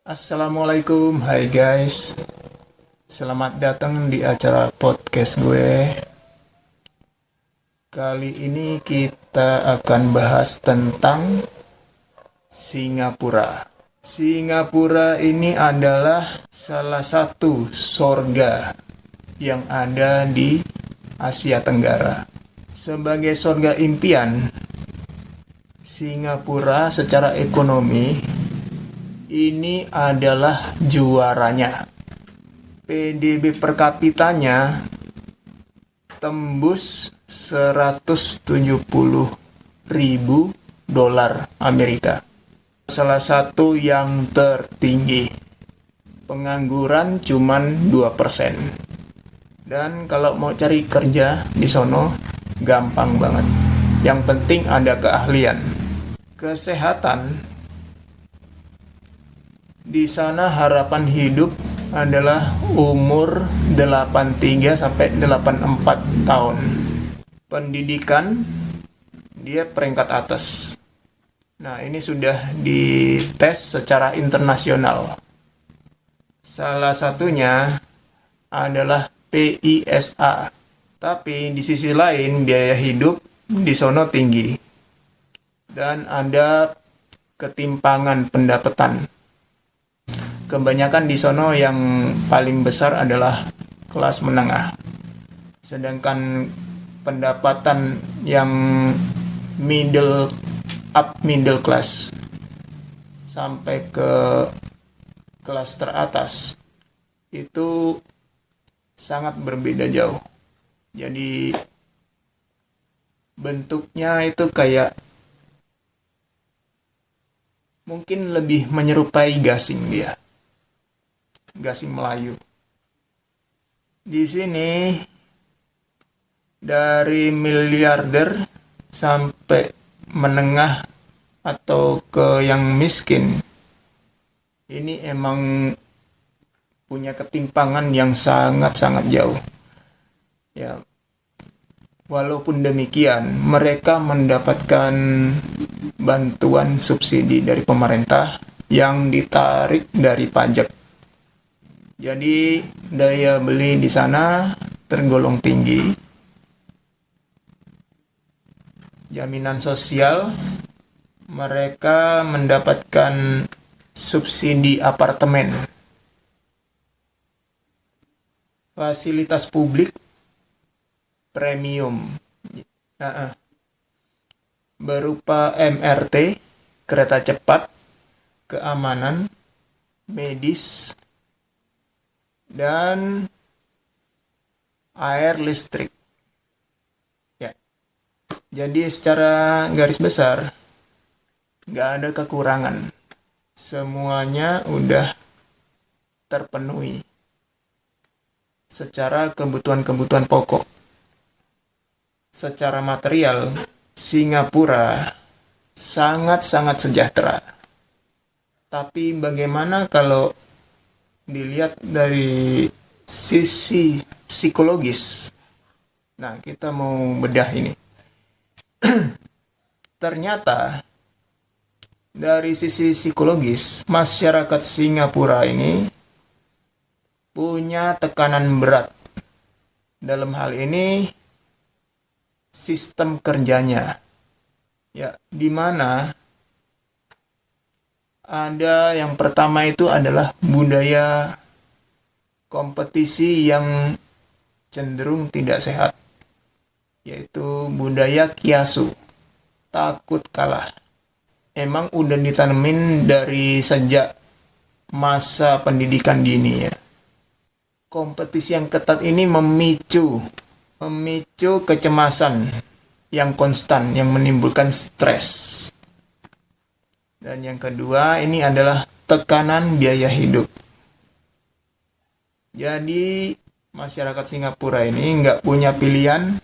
Assalamualaikum, hai guys. Selamat datang di acara podcast gue. Kali ini kita akan bahas tentang Singapura. Singapura ini adalah salah satu surga yang ada di Asia Tenggara. Sebagai surga impian, Singapura secara ekonomi ini adalah juaranya. PDB per kapitanya tembus 170.000 dolar Amerika. Salah satu yang tertinggi. Pengangguran cuman 2%. Dan kalau mau cari kerja di sono gampang banget. Yang penting ada keahlian. Kesehatan di sana harapan hidup adalah umur 83 sampai 84 tahun. Pendidikan dia peringkat atas. Nah, ini sudah dites secara internasional. Salah satunya adalah PISA. Tapi di sisi lain biaya hidup di sono tinggi. Dan ada ketimpangan pendapatan. Kebanyakan di sono yang paling besar adalah kelas menengah. Sedangkan pendapatan yang middle class sampai ke kelas teratas itu sangat berbeda jauh. Jadi bentuknya itu kayak mungkin lebih menyerupai gasing dia. Gasing Melayu. Di sini dari miliarder sampai menengah atau ke yang miskin ini emang punya ketimpangan yang sangat-sangat jauh. Ya. Walaupun demikian, mereka mendapatkan bantuan subsidi dari pemerintah yang ditarik dari pajak. Jadi daya beli di sana tergolong tinggi. Jaminan sosial, mereka mendapatkan subsidi apartemen. Fasilitas publik premium. Berupa MRT, kereta cepat, keamanan, medis, dan air listrik. Ya. Jadi secara garis besar nggak ada kekurangan. Semuanya udah terpenuhi secara kebutuhan-kebutuhan pokok. Secara material, Singapura sangat-sangat sejahtera. Tapi bagaimana kalau dilihat dari sisi psikologis? Nah, kita mau bedah ini. Ternyata dari sisi psikologis, masyarakat Singapura ini punya tekanan berat. Dalam hal ini sistem kerjanya. Ya, di mana ada yang pertama itu adalah budaya kompetisi yang cenderung tidak sehat, yaitu budaya kiasu, takut kalah. Emang udah ditanemin dari sejak masa pendidikan dini ya. Kompetisi yang ketat ini memicu kecemasan yang konstan yang menimbulkan stres. Dan yang kedua ini adalah tekanan biaya hidup. Jadi masyarakat Singapura ini nggak punya pilihan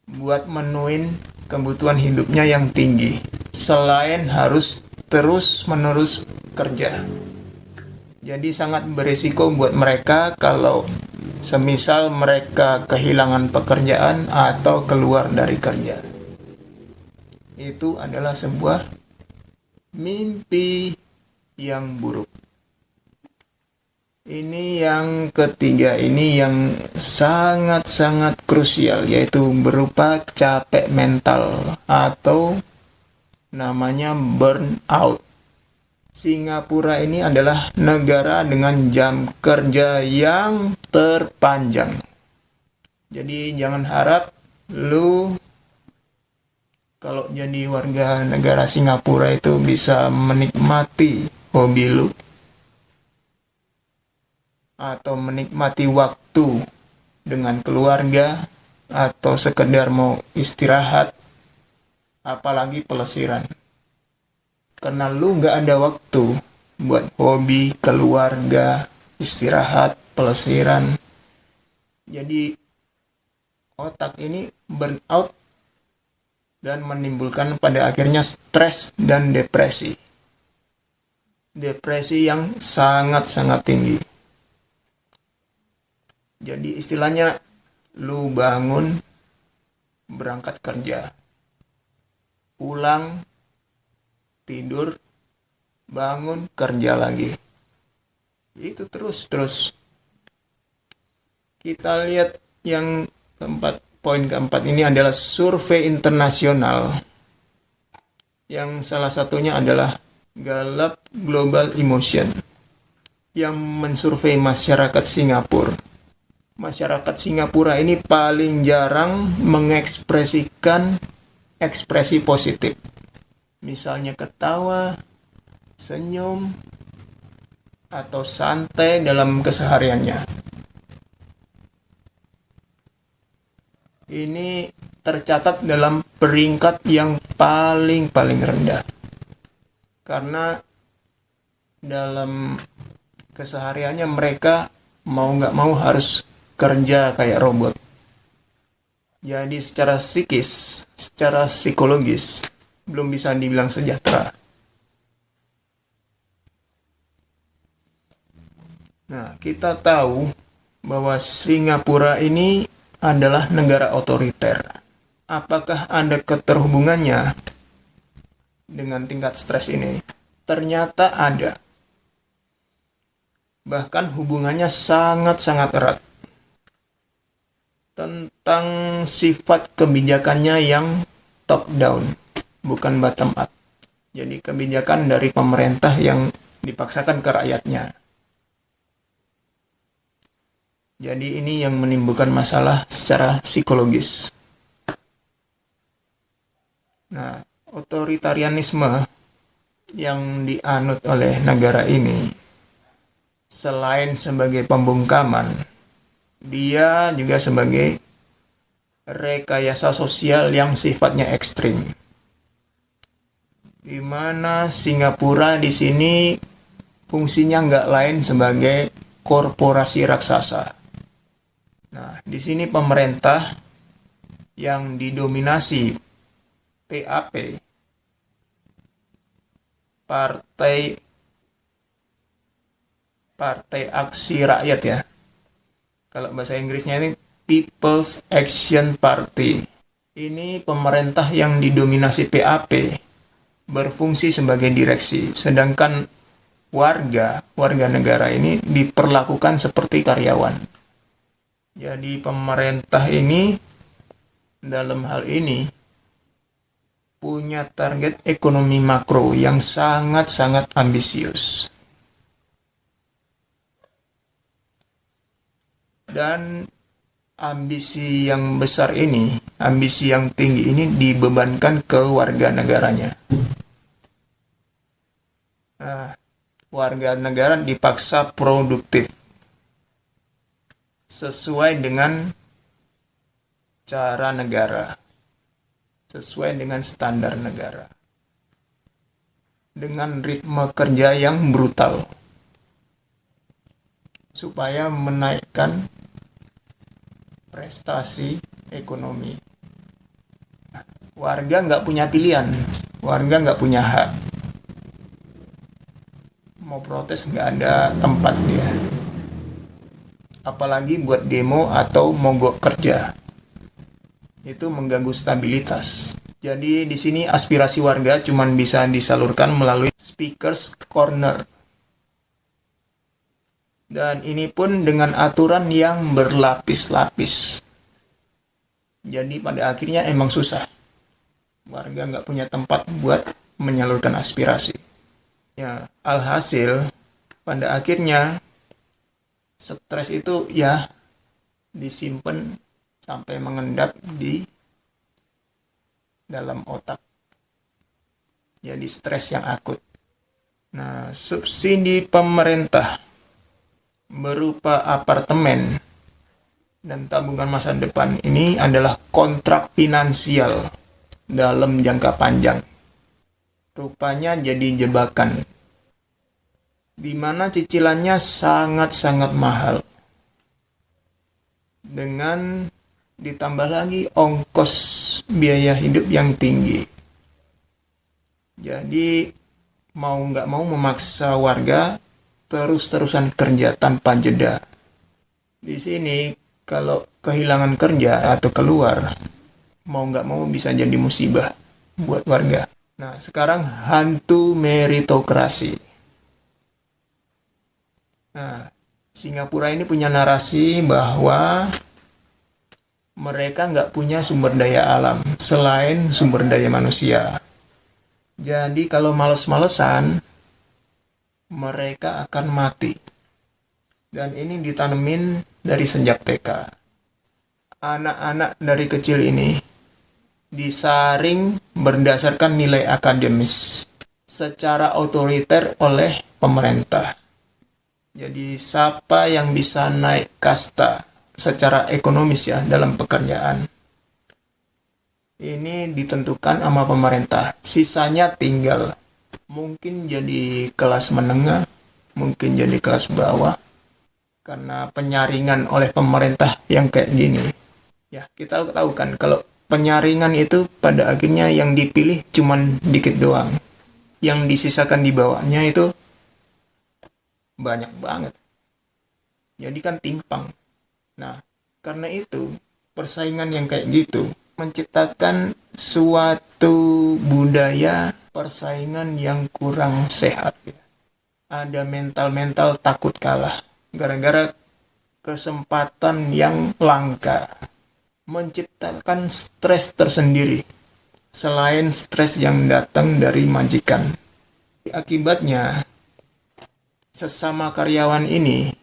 buat menuin kebutuhan hidupnya yang tinggi. Selain harus terus-menerus kerja. Jadi sangat beresiko buat mereka kalau semisal mereka kehilangan pekerjaan atau keluar dari kerja. Itu adalah sebuah mimpi yang buruk. Ini yang ketiga, ini yang sangat-sangat krusial, yaitu berupa capek mental atau namanya burnout. Singapura ini adalah negara dengan jam kerja yang terpanjang. Jadi jangan harap lu kalau jadi warga negara Singapura itu bisa menikmati hobi lu atau menikmati waktu dengan keluarga atau sekedar mau istirahat, apalagi pelesiran. Karena lu nggak ada waktu buat hobi, keluarga, istirahat, pelesiran. Jadi otak ini burn out dan menimbulkan pada akhirnya stres dan depresi. Depresi yang sangat-sangat tinggi. Jadi istilahnya lu bangun, berangkat kerja, pulang, tidur, bangun, kerja lagi. Itu terus. Kita lihat yang keempat, poin keempat ini adalah survei internasional. Yang salah satunya adalah Gallup Global Emotion yang mensurvei masyarakat Singapura. Masyarakat Singapura ini paling jarang mengekspresikan ekspresi positif. Misalnya ketawa, senyum, atau santai dalam kesehariannya. Ini tercatat dalam peringkat yang paling rendah. Karena dalam kesehariannya mereka mau nggak mau harus kerja kayak robot. Jadi secara psikis, secara psikologis, belum bisa dibilang sejahtera. Nah, kita tahu bahwa Singapura ini adalah negara otoriter. Apakah ada keterhubungannya dengan tingkat stres ini? Ternyata ada. Bahkan hubungannya sangat-sangat erat. Tentang sifat kebijakannya yang top down, bukan bottom up. Jadi kebijakan dari pemerintah yang dipaksakan ke rakyatnya. Jadi ini yang menimbulkan masalah secara psikologis. Nah, otoritarianisme yang dianut oleh negara ini, selain sebagai pembungkaman, dia juga sebagai rekayasa sosial yang sifatnya ekstrim. Di mana Singapura di sini fungsinya nggak lain sebagai korporasi raksasa. Nah, di sini pemerintah yang didominasi PAP, Partai Aksi Rakyat ya. Kalau bahasa Inggrisnya ini People's Action Party. Ini pemerintah yang didominasi PAP berfungsi sebagai direksi, sedangkan warga negara ini diperlakukan seperti karyawan. Jadi pemerintah ini dalam hal ini punya target ekonomi makro yang sangat-sangat ambisius. Dan ambisi yang besar ini, ambisi yang tinggi ini dibebankan ke warga negaranya. Nah, warga negara dipaksa produktif sesuai dengan cara negara, sesuai dengan standar negara, dengan ritme kerja yang brutal, supaya menaikkan prestasi ekonomi. Warga nggak punya pilihan, warga nggak punya hak. Mau protes nggak ada tempat dia. Apalagi buat demo atau mogok kerja. Itu mengganggu stabilitas. Jadi di sini aspirasi warga cuma bisa disalurkan melalui speakers corner. Dan ini pun dengan aturan yang berlapis-lapis. Jadi pada akhirnya emang susah. Warga nggak punya tempat buat menyalurkan aspirasi. Ya, alhasil pada akhirnya stres itu ya disimpan sampai mengendap di dalam otak. Jadi stres yang akut. Nah, subsidi pemerintah berupa apartemen dan tabungan masa depan ini adalah kontrak finansial dalam jangka panjang. Rupanya jadi jebakan, di mana cicilannya sangat-sangat mahal. Dengan ditambah lagi ongkos biaya hidup yang tinggi. Jadi mau nggak mau memaksa warga terus-terusan kerja tanpa jeda. Di sini kalau kehilangan kerja atau keluar, mau nggak mau bisa jadi musibah buat warga. Nah, sekarang hantu meritokrasi. Nah, Singapura ini punya narasi bahwa mereka nggak punya sumber daya alam selain sumber daya manusia. Jadi kalau males-malesan, mereka akan mati. Dan ini ditanemin dari sejak TK. Anak-anak dari kecil ini disaring berdasarkan nilai akademis secara otoriter oleh pemerintah. Jadi siapa yang bisa naik kasta secara ekonomis ya dalam pekerjaan, ini ditentukan sama pemerintah. Sisanya tinggal mungkin jadi kelas menengah, mungkin jadi kelas bawah karena penyaringan oleh pemerintah yang kayak gini. Ya, kita tahu kan kalau penyaringan itu pada akhirnya yang dipilih cuman dikit doang. Yang disisakan di bawahnya itu banyak banget. Jadi kan timpang. Nah, karena itu persaingan yang kayak gitu menciptakan suatu budaya persaingan yang kurang sehat. Ada mental-mental takut kalah gara-gara kesempatan yang langka, menciptakan stres tersendiri selain stres yang datang dari majikan. Akibatnya sesama karyawan ini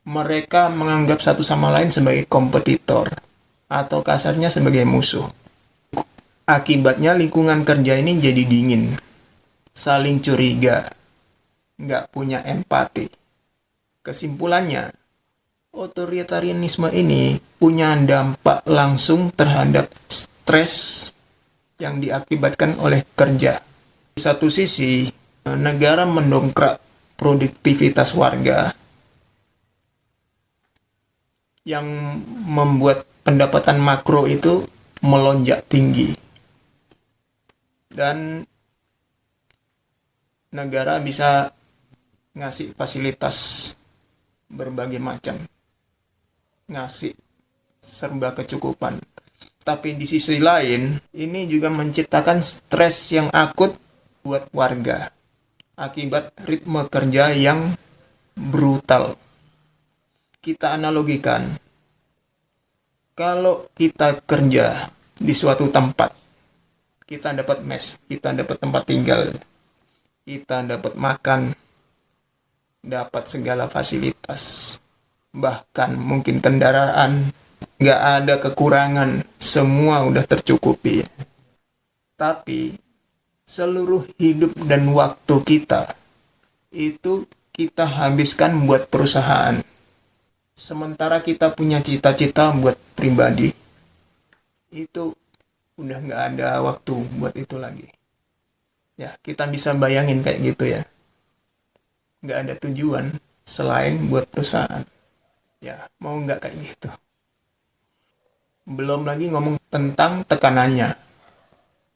mereka menganggap satu sama lain sebagai kompetitor atau kasarnya sebagai musuh. Akibatnya lingkungan kerja ini jadi dingin, saling curiga, nggak punya empati. Kesimpulannya, otoritarianisme ini punya dampak langsung terhadap stres yang diakibatkan oleh kerja. Di satu sisi, negara mendongkrak produktivitas warga yang membuat pendapatan makro itu melonjak tinggi. Dan negara bisa ngasih fasilitas berbagai macam. Ngasih serba kecukupan. Tapi di sisi lain, ini juga menciptakan stres yang akut buat warga. Akibat ritme kerja yang brutal. Kita analogikan, kalau kita kerja di suatu tempat, kita dapat mes, kita dapat tempat tinggal, kita dapat makan, dapat segala fasilitas, bahkan mungkin kendaraan, nggak ada kekurangan, semua udah tercukupi. Tapi seluruh hidup dan waktu kita itu kita habiskan buat perusahaan. Sementara kita punya cita-cita buat pribadi, itu udah nggak ada waktu buat itu lagi. Ya, kita bisa bayangin kayak gitu ya. Nggak ada tujuan selain buat perusahaan. Ya, mau nggak kayak gitu. Belum lagi ngomong tentang tekanannya.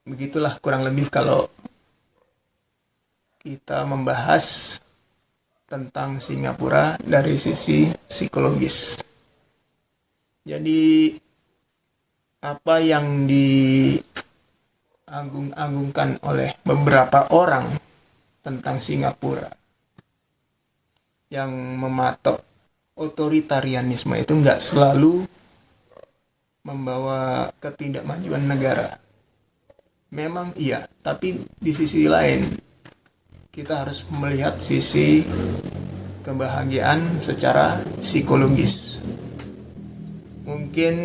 Begitulah kurang lebih kalau kita membahas tentang Singapura dari sisi psikologis. Jadi apa yang diagung-agungkan oleh beberapa orang tentang Singapura yang mematok otoritarianisme itu nggak selalu membawa ketidakmajuan negara. Memang iya, tapi di sisi lain kita harus melihat sisi kebahagiaan secara psikologis. Mungkin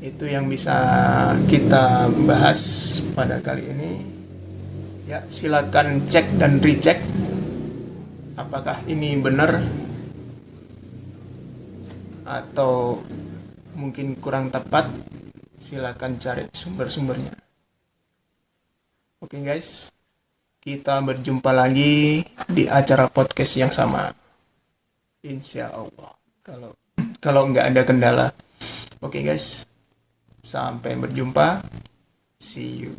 itu yang bisa kita bahas pada kali ini. Ya, silakan cek dan recheck apakah ini benar atau mungkin kurang tepat. Silakan cari sumber-sumbernya. Oke guys, kita berjumpa lagi di acara podcast yang sama, insya Allah, kalau nggak ada kendala. Oke guys, sampai berjumpa, see you.